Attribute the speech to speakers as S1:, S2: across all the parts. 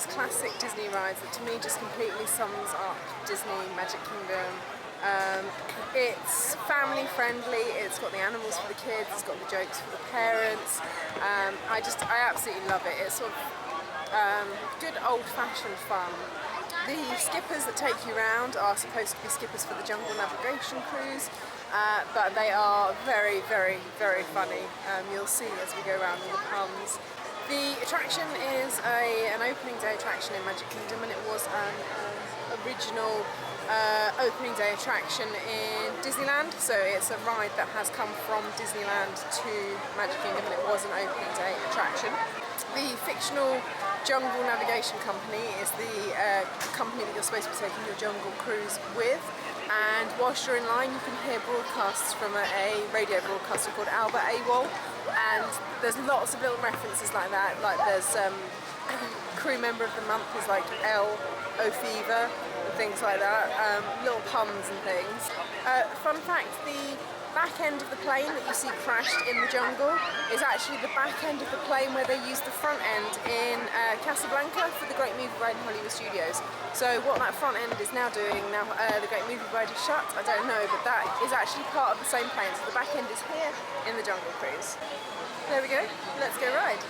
S1: those classic Disney rides that to me just completely sums up Disney Magic Kingdom. It's family friendly, it's got the animals for the kids, it's got the jokes for the parents. I absolutely love it. It's sort of good old-fashioned fun. The skippers that take you around are supposed to be skippers for the Jungle Navigation cruise, but they are very, very, very funny. You'll see as we go around all the puns. The attraction is an opening day attraction in Magic Kingdom, and it was an original opening day attraction in Disneyland. So it's a ride that has come from Disneyland to Magic Kingdom, and it was an opening day attraction. The fictional Jungle Navigation Company is the company that you're supposed to be taking your jungle cruise with. And whilst you're in line, you can hear broadcasts from a radio broadcaster called Albert AWOL, and there's lots of little references like that. Like there's crew member of the month is like El O'Fever and things like that, little puns and things. Fun fact, the back end of the plane that you see crashed in the jungle is actually the back end of the plane where they used the front end in Casablanca for the Great Movie Ride in Hollywood Studios. So what that front end is now doing, now the Great Movie Ride is shut, I don't know, but that is actually part of the same plane. So the back end is here in the Jungle Cruise. There we go, let's go ride.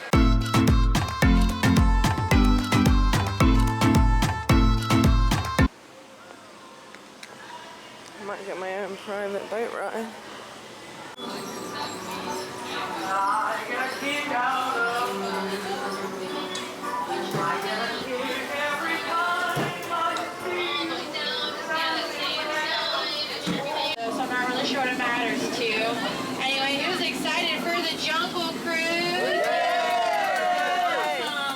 S1: I might get my own private boat ride.
S2: So I'm not really sure what it matters to. Anyway, who's excited for the Jungle Cruise?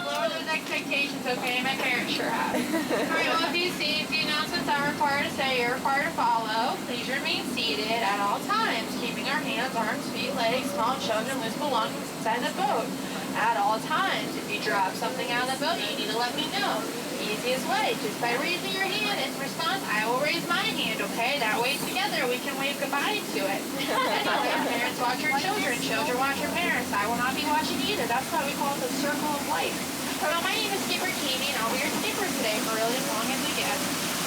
S2: Lower those expectations, okay? My parents sure have. Alright, well, if you see, if the announcements are required to say, you're required to follow. Please remain seated at all times, keeping our hands, arms, feet, legs, small children, loose belongings inside the boat at all times. If you drop something out of the boat, you need to let me know. Easiest way, just by raising your hand in response, I will raise my hand, okay? That way together we can wave goodbye to it. Anyway, parents watch your children, children watch your parents. I will not be watching either. That's why we call it the circle of life. Well, my name is Skipper Katie, and I'll be your skipper today for really as long as we get.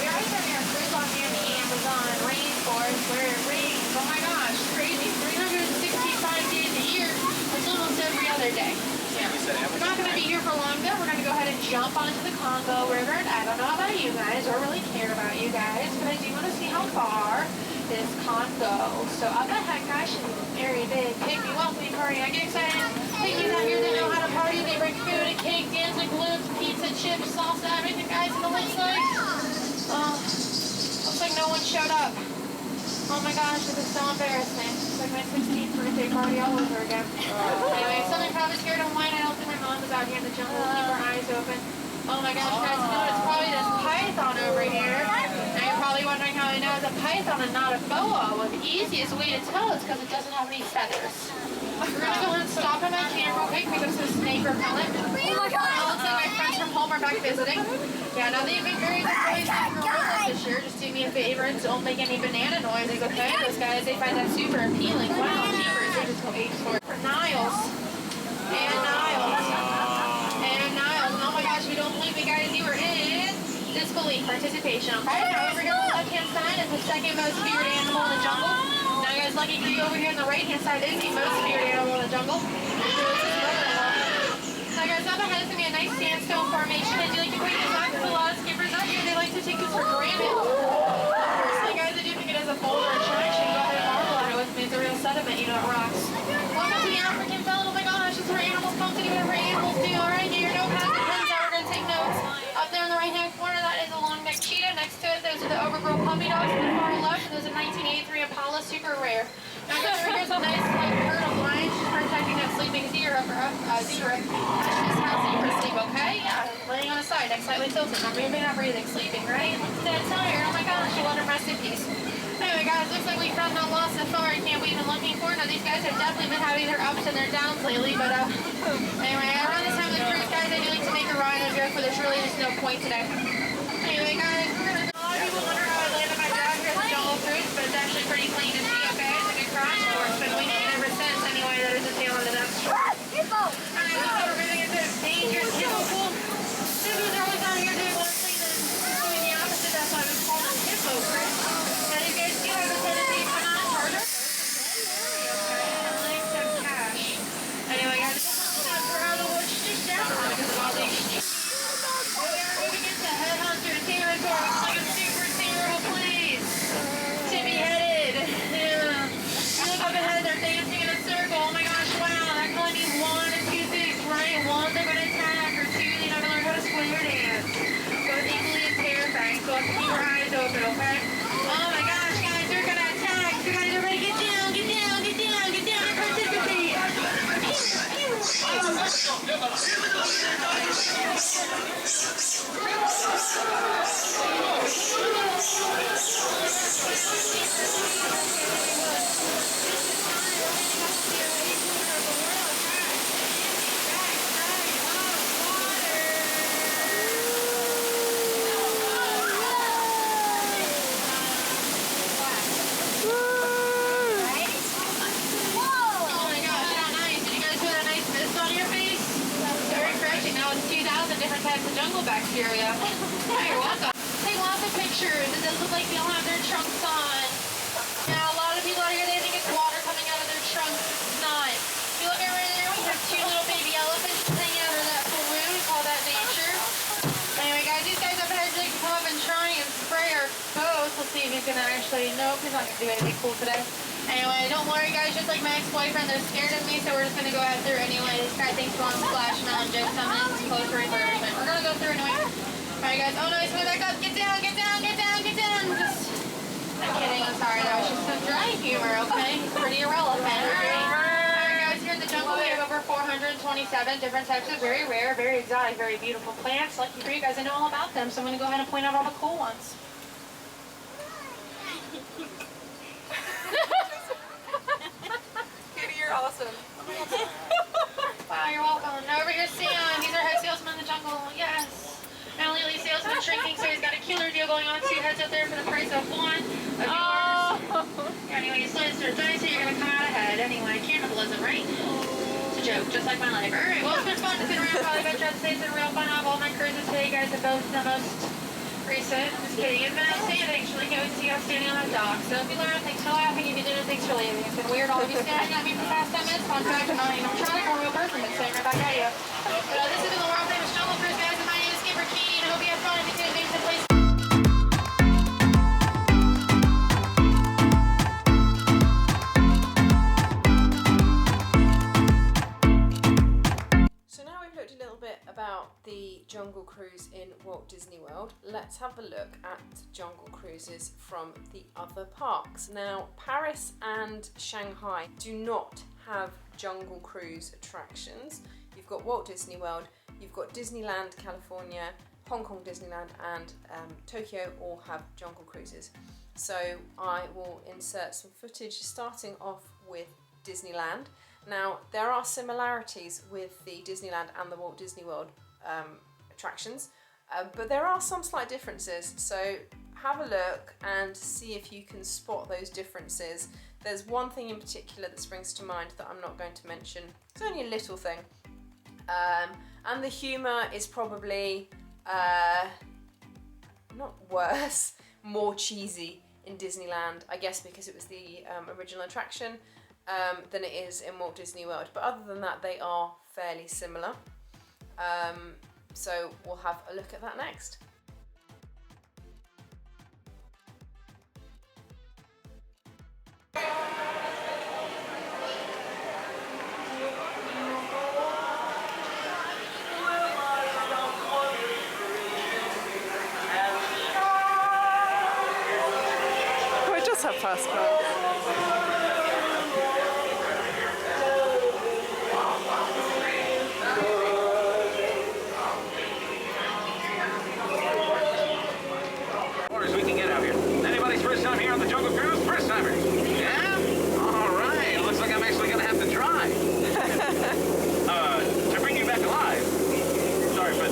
S2: We are starting our cruise on near the Amazon rainforest where it rains. Oh my gosh, crazy. 365 days a year. It's almost every other day. We're not going to be here for long though. We're going to go ahead and jump onto the Congo River. And I don't know about you guys or really care about you guys, but I do want to see how far this Congo. So up ahead, gosh, is a very big pygmy welcoming party. I get excited. Pygmies out here, they know how to party. They bring food and cake, dancing, balloons, pizza, chips, salsa, everything, guys. And it looks like no one showed up. Oh my gosh, this is so embarrassing. It's like my 16th birthday party all over again. Anyway, something probably scared of mine. I don't think my mom was out here in the jungle. Keep her eyes open. Oh my gosh, guys, you know what? It's probably this python over here. Now you're probably wondering how I know it's a python and not a boa. Well, the easiest way to tell is because it doesn't have any feathers. We're going to go ahead and stop at my camp real quick because it's a snake repellent. Oh my god! It looks like my friends from home are back visiting. Yeah, now they've been very good this year. Just do me a favor and don't make any banana noises, okay? Those guys, they find that super appealing. Wow, cheapers, they just go apes for it. Niles. And Niles. And Niles. And oh my gosh, we don't believe me, guys. You were in disbelief participation, okay? Now over here on the left-hand side is the second most feared animal in the jungle. Now guys, lucky for you over here on the right-hand side is the most feared animal in the jungle. Now guys, up ahead is going to be a nice sandstone formation. I do like to point this out because a lot of skippers out here, they like to take this for granted. Personally, guys, I do think it is a boulder attraction. Go ahead and marvel at it with me. It's a real sediment, you know, it rocks. Welcome to the African belt. Oh my gosh, this is where animals come to do whatever animals do. Alright, get your notepads and pens out. We're going to take notes. Up there in the right-hand corner, that is a long-necked cheetah. Next to it, those are the overgrown puppy dogs. To the far left, and there's a 1983 Impala, super rare. Now guys, over here's a nice like herd of lions just protecting that sleeping zebra. That's just how zebras sleep, okay? Yeah, laying on the side, neck slightly tilted, not moving, not breathing, sleeping, right? Looks dead tired. Oh my gosh, you let him rest in peace. Anyway guys, looks like we found that lost safari camp we've been looking for. Now these guys have definitely been having their ups and their downs lately, but anyway, around this time of the cruise, guys, I do like to make a ride of here, for there's really just no point today. Anyway guys, a lot of people wonder how I landed my dog here at the Jungle Cruise, but it's actually pretty plain to see, okay? It's like a crash course, been waiting ever since. Anyway, that is a tail under that story. Alright, so we're moving into dangerous hippo pool. This is our So keep your eyes open, okay? Oh my gosh, guys, they're gonna attack. You guys are ready. Get down, get down, get down, get down and participate. Different types of jungle bacteria. Yeah, you're welcome. Take lots of pictures. It does look like they don't have their trunks on. Now, a lot of people out here, they think it's water coming out of their trunks. It's not. If you look over there, we have 2 little baby elephants hanging out of that balloon. We call that nature. Anyway, guys, these guys up ahead like to come up and try and spray our boat. Let's see if he's going to actually... Nope, he's not going to do anything cool today. Anyway, don't worry, guys. Just like my ex-boyfriend, they're scared of me, so we're just going to go out there anyway. This guy thinks we're on Splash Mountain, Joe Summons, close for refurbishment. We're going to go through anyway. Alright, guys. Oh, no, he's coming back up. Get down, get down, get down, get down. Just... I'm kidding. I'm sorry. That was just some dry humor, okay? It's pretty irrelevant, okay? Alright, guys. Here in the jungle, we have over 427 different types of very rare, very exotic, very beautiful plants. Lucky for you guys, I know all about them, so I'm going to go ahead and point out all the cool ones.
S1: You're awesome.
S2: Wow, you're welcome. Now over here, Sam. He's our head salesman in the jungle. Yes. Now Lily's salesman shrinking, so he's got a killer deal going on. 2 heads up there for the price of 1 of yours. Anyway, you slice or dice, so you're going to come out ahead. Anyway, cannibalism, right? It's a joke, just like my life. Alright, well, it's been fun to sit around. Probably been trying to say it's been real fun. I've all my cruises today. You guys have both the most recent. I'm just kidding. It's been outstanding. Actually, can't wait to see you guys standing on that dock. So if you learn, thanks for laughing. If you didn't, thanks for leaving. It's been weird all of you staring at me for the past 10 minutes. Fun fact, I'm not even trying or a real person, but staring right back at you. This has been the world famous Jungle Cruise, guys, and my name is Skipper Keen. I hope you had fun. If you did, maybe some place.
S1: About the Jungle Cruise in Walt Disney World, let's have a look at Jungle Cruises from the other parks. Now, Paris and Shanghai do not have Jungle Cruise attractions. You've got Walt Disney World, you've got Disneyland California, Hong Kong Disneyland and Tokyo all have Jungle Cruises. So I will insert some footage starting off with Disneyland. Now, there are similarities with the Disneyland and the Walt Disney World attractions, but there are some slight differences. So have a look and see if you can spot those differences. There's one thing in particular that springs to mind that I'm not going to mention. It's only a little thing. And the humour is probably not worse, more cheesy in Disneyland, I guess because it was the original attraction. Than it is in Walt Disney World. But other than that, they are fairly similar. So we'll have a look at that next. Oh, it does have fast cars.
S3: First time here on the Jungle Cruise? First timer? Yeah? Alright, looks like I'm actually gonna have to drive. To bring you back alive. Sorry, but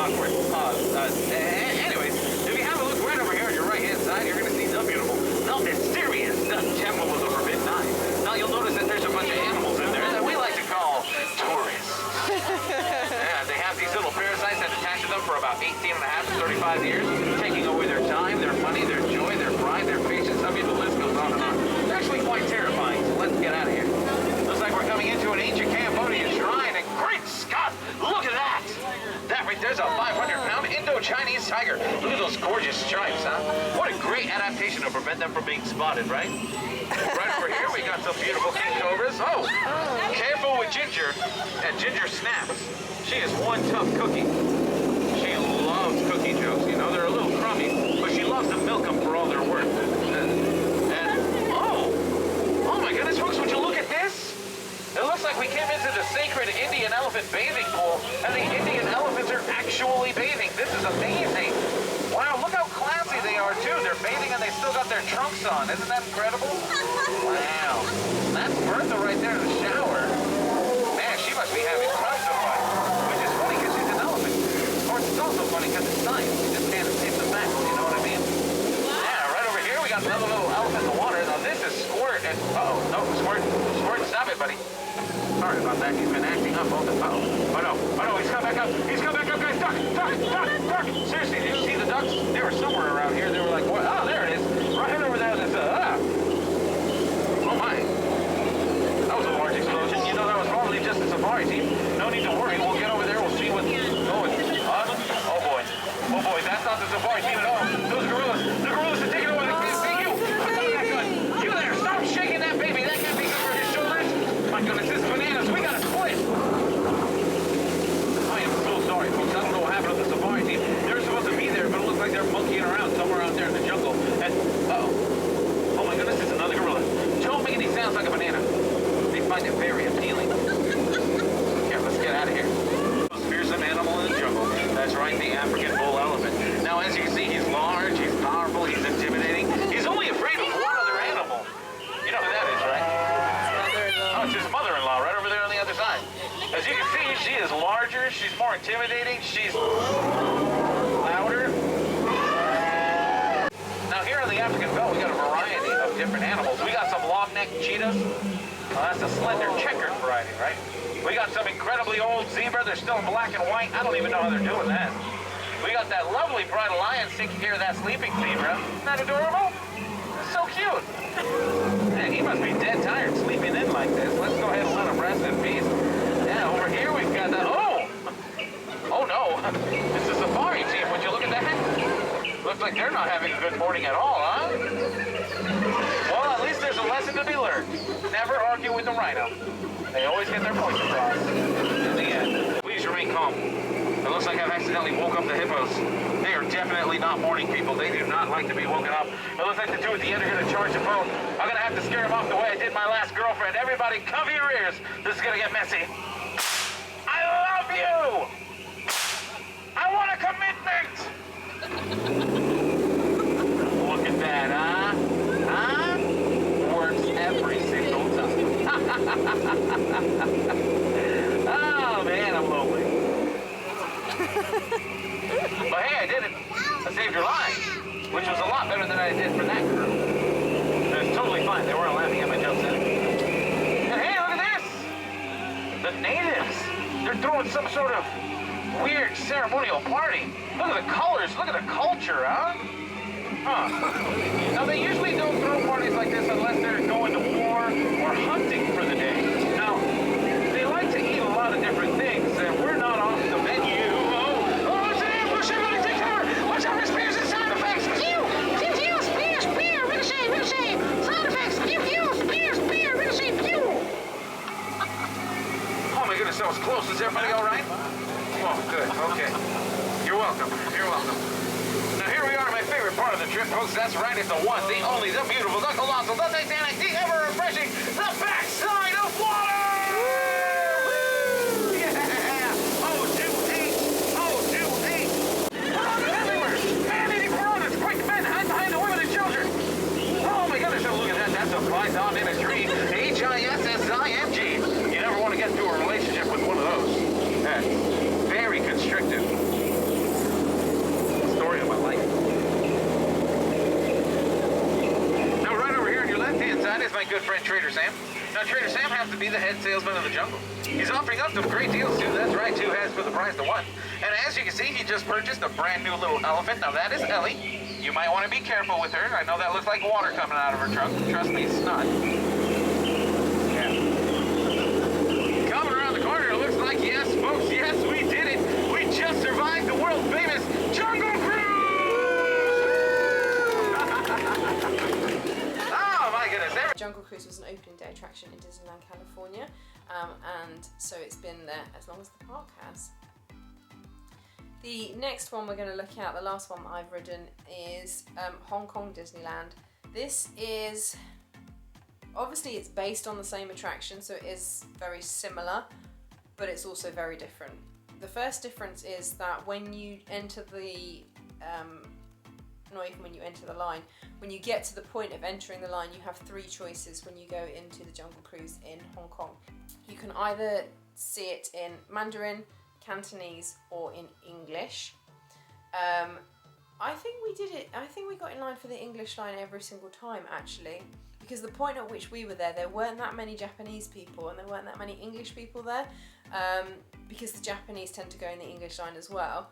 S3: awkward. Anyways, if you have a look right over here on your right hand side, you're gonna see the beautiful, the mysterious, the Temple of the Forbidden Eye. Now you'll notice that there's a bunch of animals in there that we like to call tourists. Yeah, they have these little parasites that attach to them for about 18 and a half to 35 years, taking away their time, their money, their joy, their pride, their patience. I mean, the list goes on and on. It's actually quite terrifying, so let's get out of here. Looks like we're coming into an ancient Cambodian shrine, and great Scott, look at that! That right there's a 500-pound Indo-Chinese tiger. Look at those gorgeous stripes, huh? What a great adaptation to prevent them from being spotted, right? Right over here, we got some beautiful king cobras. Oh, careful with Ginger, and Ginger snaps. She is one tough cookie. She loves cookie jokes. You know, they're a little crummy, but she loves to milk them for all they're worth. Oh my goodness, folks, would you look at this? It looks like we came into the sacred Indian elephant bathing pool, and the Indian elephants are actually bathing. This is amazing. Wow, look how classy they are, too. They're bathing and they still got their trunks on. Isn't that incredible? Wow. That's Bertha right there in the shower. Man, she must be having tons of fun. Which is funny because she's an elephant. Of course, it's also funny because it's science. You just can't escape the facts, you know what I mean? Yeah, right over here we got another little elephant in the water. Now this is Squirt. And, no, Squirt, stop it, buddy. Sorry about that. He's been acting up all the time. Oh no, he's come back up. He's come back up, guys. Duck. Seriously, did you see the ducks? They were somewhere around here. They were like, what? Oh, there it is. Right over there. Oh my. That was a large explosion. You know, that was probably just a safari team. No need to worry. We'll get over there. We'll see what's going on. Oh boy, that's not the safari team at all. Those gorillas. The gorillas are taking over. Thank you. What's on that gun? You there. Stop shaking that baby. That can't be good for his shoulders. My goodness, this is bananas. We got to split. I am so sorry, folks. I don't know what happened to the safari team. They were supposed to be there, but it looks like they're monkeying around somewhere out there in the jungle. And, oh my goodness, it's another gorilla. Don't make any sounds like a banana. They find it very appealing. Yeah, let's get out of here. Most fearsome animal in the jungle. That's right, the African bull elephant. Now, as you can see, he's large, he's powerful, he's intimidating. He's only afraid of one other animal. You know who that is, right? Oh, it's his mother-in-law right over there on the other side. As you can see, she is larger, she's more intimidating, she's louder. Now here on the African belt, we got a variety of different animals. We got some long-necked cheetahs. That's a slender checkered variety, right? We got some incredibly old zebra. They're still in black and white. I don't even know how they're doing that. We got that lovely bridal lion taking care of that sleeping zebra. Isn't that adorable? So cute. Man, he must be dead tired sleeping in like this. Let's go ahead and let him rest in peace. Yeah, over here we've got the... Oh no. It's the safari team. Would you look at that? Looks like they're not having a good morning at all, huh? Well, at least there's a lesson to be learned. Never argue with the rhino. They always get their points across. In the end, please remain calm. It looks like I've accidentally woke up the hippos. They are definitely not morning people. They do not like to be woken up. It looks like the two at the end are going to charge the boat. I'm going to have to scare them off the way I did my last girlfriend. Everybody, cover your ears. This is going to get messy. I love you! I want a commitment! Look at that, huh? Huh? Works every single time. Oh, man, I'm lonely. But hey, I did it. I saved your life, which was a lot better than I did for that girl. It was totally fine. They weren't laughing at my jokes then. And hey, look at this! The natives. They're throwing some sort of weird ceremonial party. Look at the colors. Look at the culture, huh? Now, they usually don't throw parties like this unless they're going to war or hunting for the day. Now, they like to eat a lot of different things, and we're not off the menu. It's an ambush! Everybody take cover! Watch out for spears and sound effects! Pew! Pew, pew! Spear! Spear! Ricochet! Ricochet! Sound effects! Pew, pew! Spear! Spear! Ricochet! Pew! Oh my goodness, that was close. Is everybody all right? Oh, good. Okay. You're welcome. You're welcome. Now here we are, my favorite part of the trip, folks. That's right, it's the one, the only, the beautiful, the colossal, the titanic, the ever-refreshing, the backside of water! Woo! Yeah! Oh, 2-8! Oh, 2-8! Piranhas everywhere! Man-eating piranhas! Quick, men, hide behind the women and children! Oh my goodness, oh, look at that. That's a python in a tree. H-I-S-S-I-M-G. You never want to get into a relationship with one of those. That's very constrictive. Story of my life. Now, right over here on your left-hand side is my good friend Trader Sam. Now, Trader Sam happens to be the head salesman of the jungle. He's offering up some great deals, too. That's right, 2 heads for the price of 1. And as you can see, he just purchased a brand new little elephant. Now, that is Ellie. You might want to be careful with her. I know that looks like water coming out of her trunk. Trust me, it's not. Yeah. Coming around the corner, it looks like, yes, folks, yes, we did it. We just survived the world-famous Jungle Cruise! Oh, my goodness.
S1: Jungle Cruise was an opening day attraction in Disneyland, California, and so it's been there as long as the park has. The next one we're going to look at, the last one that I've ridden, is Hong Kong Disneyland. This is, obviously it's based on the same attraction, so it is very similar, but it's also very different. The first difference is that when you enter the, not even when you enter the line, when you get to the point of entering the line, you have three choices when you go into the Jungle Cruise in Hong Kong. You can either see it in Mandarin, Cantonese, or in English. I think we got in line for the English line every single time, actually, because the point at which we were there weren't that many Japanese people and there weren't that many English people there, because the Japanese tend to go in the English line as well.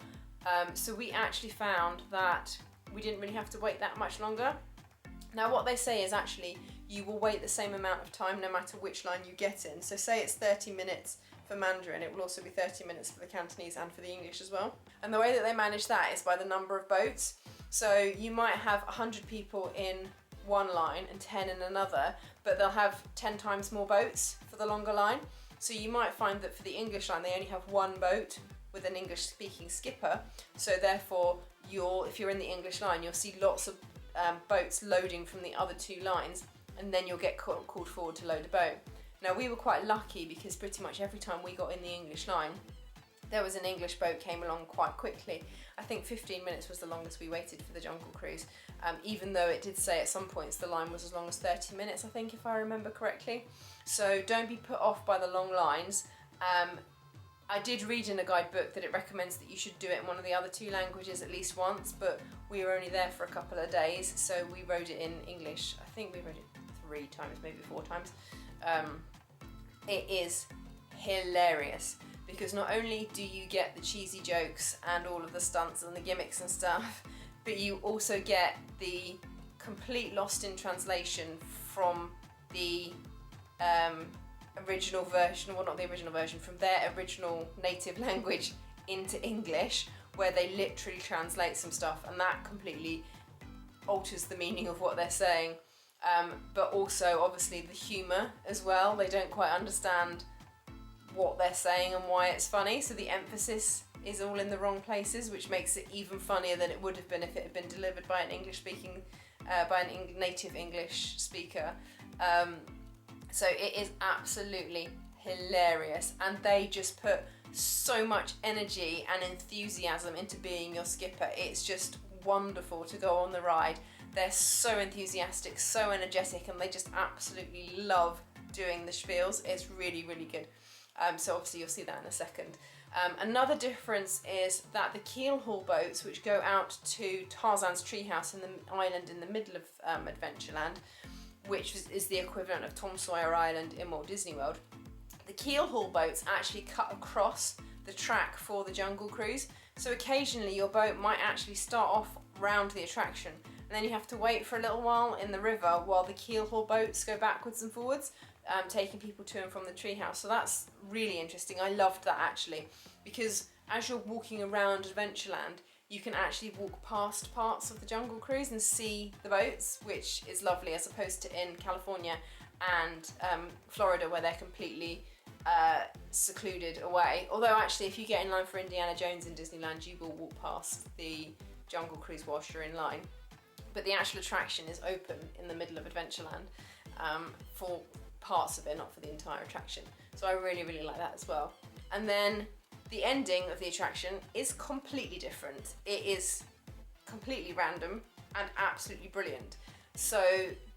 S1: So we actually found that we didn't really have to wait that much longer. Now what they say is actually you will wait the same amount of time no matter which line you get in. So say it's 30 minutes for Mandarin, it will also be 30 minutes for the Cantonese and for the English as well. And the way that they manage that is by the number of boats. So you might have 100 people in one line and 10 in another, but they'll have 10 times more boats for the longer line. So you might find that for the English line they only have one boat with an English speaking skipper, so therefore if you're in the English line you'll see lots of boats loading from the other two lines, and then you'll get called forward to load a boat. Now we were quite lucky because pretty much every time we got in the English line there was an English boat came along quite quickly. I think 15 minutes was the longest we waited for the Jungle Cruise, even though it did say at some points the line was as long as 30 minutes, I think, if I remember correctly. So don't be put off by the long lines. I did read in a guidebook that it recommends that you should do it in one of the other two languages at least once, but we were only there for a couple of days, so we rode it in English. I think we rode it 3 times, maybe 4 times. It is hilarious because not only do you get the cheesy jokes and all of the stunts and the gimmicks and stuff, but you also get the complete lost in translation from the original version, well not the original version, from their original native language into English, where they literally translate some stuff and that completely alters the meaning of what they're saying. But also obviously the humour as well, they don't quite understand what they're saying and why it's funny, so the emphasis is all in the wrong places, which makes it even funnier than it would have been if it had been delivered by an English speaking, by a native English speaker. So it is absolutely hilarious, and they just put so much energy and enthusiasm into being your skipper. It's just wonderful to go on the ride. They're so enthusiastic, so energetic, and they just absolutely love doing the spiels. It's really, really good. So obviously you'll see that in a second. Another difference is that the Keelhaul boats, which go out to Tarzan's treehouse in the island in the middle of Adventureland, which is the equivalent of Tom Sawyer Island in Walt Disney World, the Keelhaul boats actually cut across the track for the Jungle Cruise. So occasionally your boat might actually start off round the attraction, and then you have to wait for a little while in the river while the Keelhaul boats go backwards and forwards, taking people to and from the treehouse. So that's really interesting. I loved that actually, because as you're walking around Adventureland, you can actually walk past parts of the Jungle Cruise and see the boats, which is lovely, as opposed to in California and Florida, where they're completely secluded away. Although actually, if you get in line for Indiana Jones in Disneyland, you will walk past the Jungle Cruise whilst you're in line. But the actual attraction is open in the middle of Adventureland for parts of it, not for the entire attraction. So I really, really like that as well. And then the ending of the attraction is completely different. It is completely random and absolutely brilliant. So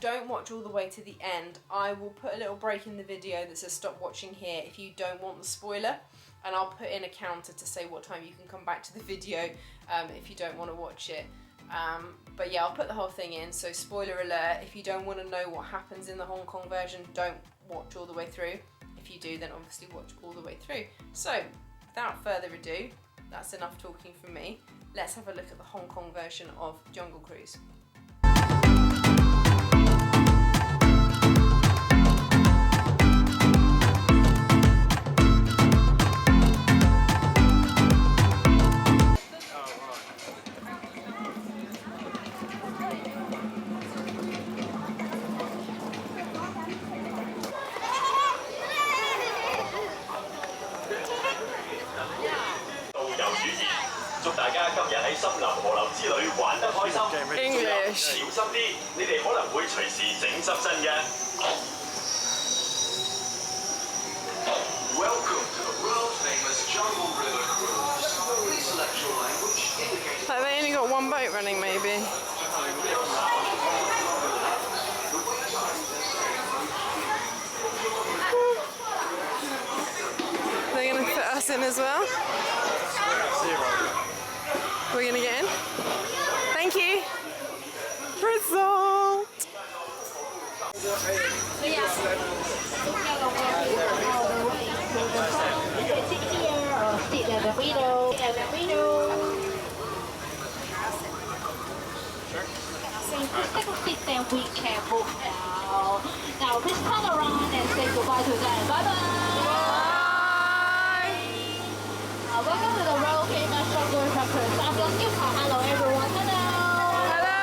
S1: don't watch all the way to the end. I will put a little break in the video that says stop watching here if you don't want the spoiler, and I'll put in a counter to say what time you can come back to the video if you don't want to watch it. But yeah, I'll put the whole thing in, so spoiler alert, if you don't want to know what happens in the Hong Kong version, don't watch all the way through. If you do, then obviously watch all the way through. So without further ado, that's enough talking from me. Let's have a look at the Hong Kong version of Jungle Cruise.
S4: 祝大家今日喺森林河流之旅玩得開心。
S1: English.
S4: 小心啲，你哋可能會隨時整濕身嘅。Welcome to the world famous Jungle River Cruise. Please select your language.
S1: Like they only got one boat running, maybe. They're gonna fit us in as well. We're gonna get in. Thank you. Result.
S2: Take a seat, then we can move now. Now please turn around and say goodbye to them. Bye bye. Welcome to the Royal Famous Jungle River Cruise. I'm your skipper. Hello everyone. Hello.
S1: Hello.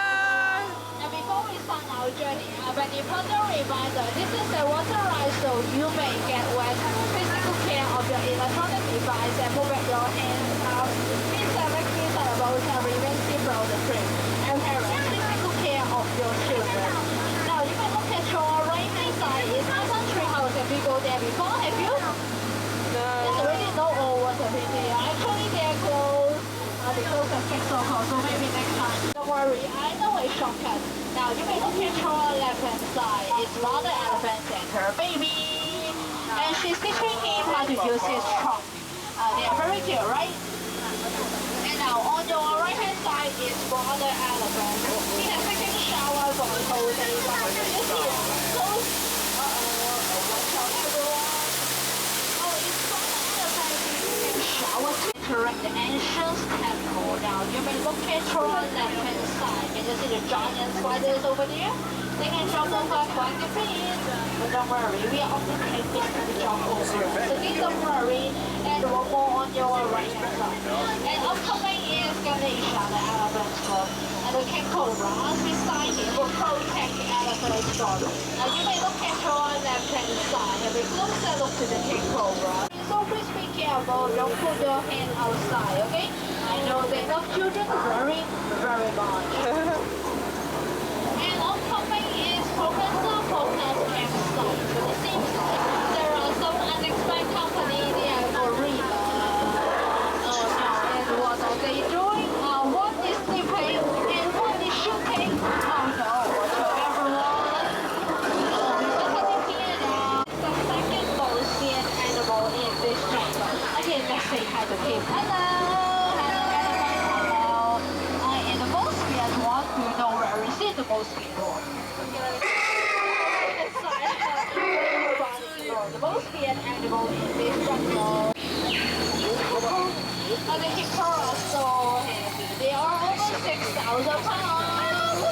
S2: Now before we start our journey, an important reminder. This is a water ride, so you may get wet. Please take good care of your electronic device and move your hands out. Please select these are about and remain safe from the trip. And parents, please take good care of your children. Now you can look at your right hand side. It's Mountain Tree House. Have you go there before? Have you?
S1: No.
S2: There's already no old water in there. Actually, they're closed because of fixed so maybe next time. Don't worry, I know a shortcut. Now you may look at your left hand side. It's Mother Elephant and her baby. And she's teaching him how to use his trunk. They are very cute, right? And now on your right hand side is Mother Elephant. He has taken a shower for the whole day. Watch out everyone. Shower to interact the ancient temple. Now you may look at your left hand side. Can you see the giant spiders over there? They can jump over quite a bit. But don't worry, we are often capable to jump over. So please don't worry. And one more on your right hand side. And upcoming is Ganesha, the elephant club. And the king cobras beside him will protect the elephant dog. Now you may look at your left hand side. Have a closer look to the king cobra. So please be careful, don't put your hand outside, okay? I know they love children very, very much. And upcoming is Professor Poker's campsite. But it seems like there are some unexpected company there for Riva. Oh no, and what are they doing? Walt Disney Play and Walt is shooting. Oh no, watch out everyone. Oh, it's happening here now. The second most animal in this jungle. Okay, let's say hi to him. Hello! Hello, elephant, hello. And the most weird one, do you know where is it? The most weird one. The most weird animal in this jungle. The hippo are so heavy. They are over 6,000 pounds.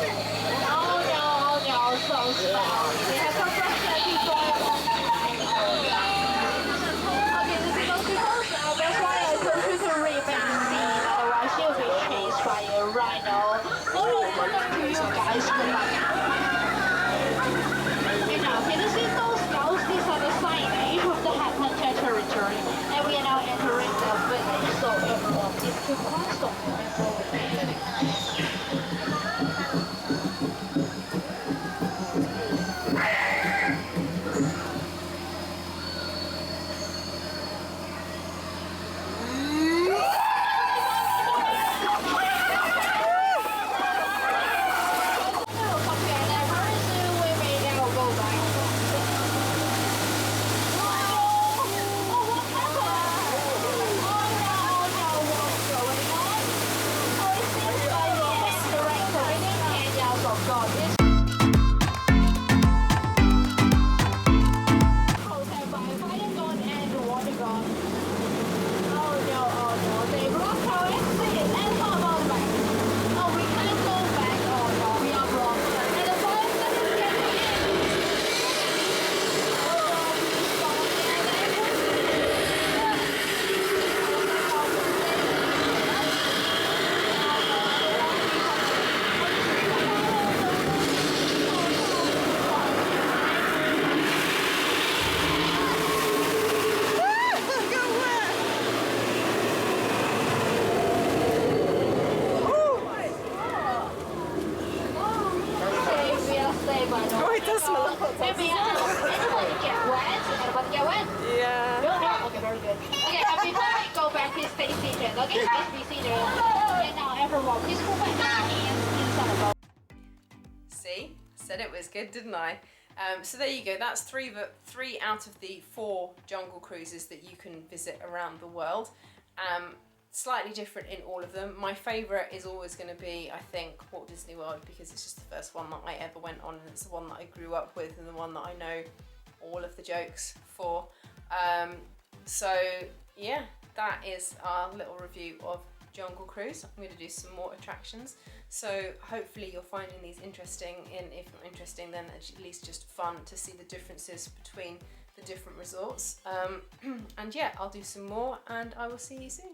S2: Oh no, so small. They have some frustrating problems. Okay, this is not because that's why I told you to remain seen, otherwise you'll be chased by a rhino. Good luck to you guys. Good luck. And now, can you see those scouts? These are the signage of the Hampton territory. And we are now entering the village, so everyone is to cross over. Oh, what happened? Oh no, what's going on?
S5: Stay seated. Okay, please be seated. And now everyone, please put your hands inside the boat.
S1: See, said it was good, didn't I? So there you go, that's three out of the 4 jungle cruises that you can visit around the world. Slightly different in all of them. My favourite is always going to be, I think, Walt Disney World, because it's just the first one that I ever went on, and it's the one that I grew up with and the one that I know all of the jokes for. So yeah, that is our little review of Jungle Cruise. I'm going to do some more attractions, so hopefully you're finding these interesting, and if not interesting then at least just fun to see the differences between the different resorts. And yeah, I'll do some more and I will see you soon.